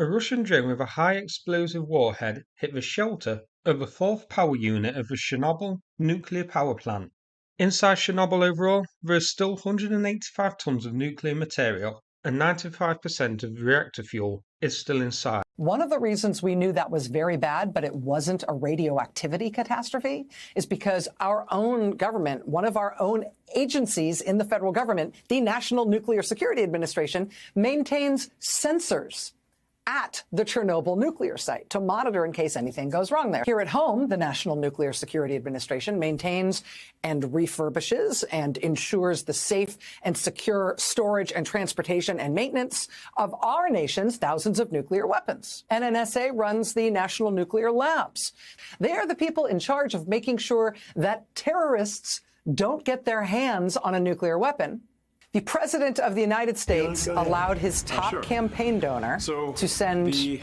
A Russian drone with a high explosive warhead hit the shelter of the fourth power unit of the Chernobyl nuclear power plant. Inside Chernobyl overall, there is still 185 tons of nuclear material and 95% of reactor fuel is still inside. One of the reasons we knew that was very bad, but it wasn't a radioactivity catastrophe, is because our own government, one of our own agencies in the federal government, the National Nuclear Security Administration, maintains sensors at the Chernobyl nuclear site to monitor in case anything goes wrong there. Here at home, the National Nuclear Security Administration maintains and refurbishes and ensures the safe and secure storage and transportation and maintenance of our nation's thousands of nuclear weapons. NNSA runs the National Nuclear Labs. They are the people in charge of making sure that terrorists don't get their hands on a nuclear weapon. The President of the United States allowed his top campaign donor to send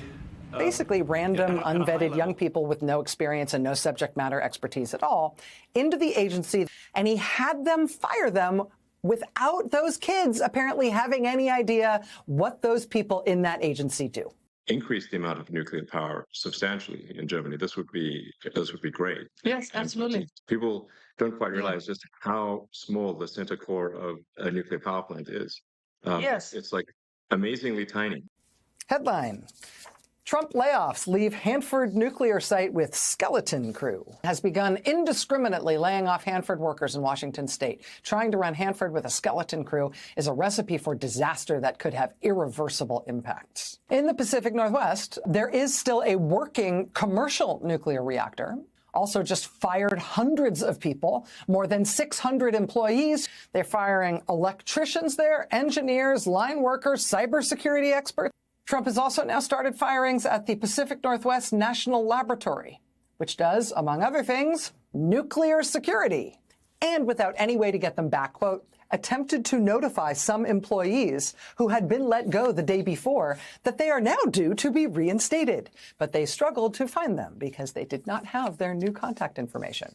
basically random, unvetted young people with no experience and no subject matter expertise at all into the agency, and he had them fire them without those kids apparently having any idea what those people in that agency do. Increase the amount of nuclear power substantially in Germany. This would be great. Yes, absolutely. People don't quite realize just how small the center core of a nuclear power plant is. Yes. It's like amazingly tiny. Headline: Trump layoffs leave Hanford nuclear site with skeleton crew. Has begun indiscriminately laying off Hanford workers in Washington state. Trying to run Hanford with a skeleton crew is a recipe for disaster that could have irreversible impacts. In the Pacific Northwest, there is still a working commercial nuclear reactor. Also just fired hundreds of people, more than 600 employees. They're firing electricians there, engineers, line workers, cybersecurity experts. Trump has also now started firings at the Pacific Northwest National Laboratory, which does, among other things, nuclear security. And without any way to get them back, quote, attempted to notify some employees who had been let go the day before that they are now due to be reinstated. But they struggled to find them because they did not have their new contact information.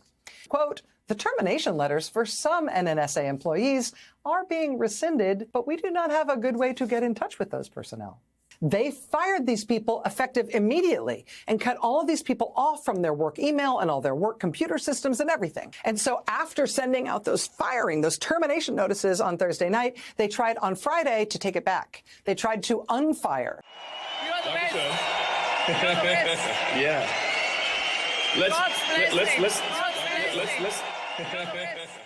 Quote, the termination letters for some NNSA employees are being rescinded, but we do not have a good way to get in touch with those personnel. They fired these people effective immediately and cut all of these people off from their work email and all their work computer systems and everything. And so after sending out those termination notices on Thursday night, they tried on Friday to take it back. They tried to unfire. You're the best. You're the best. Yeah. God's blessing. God's blessing.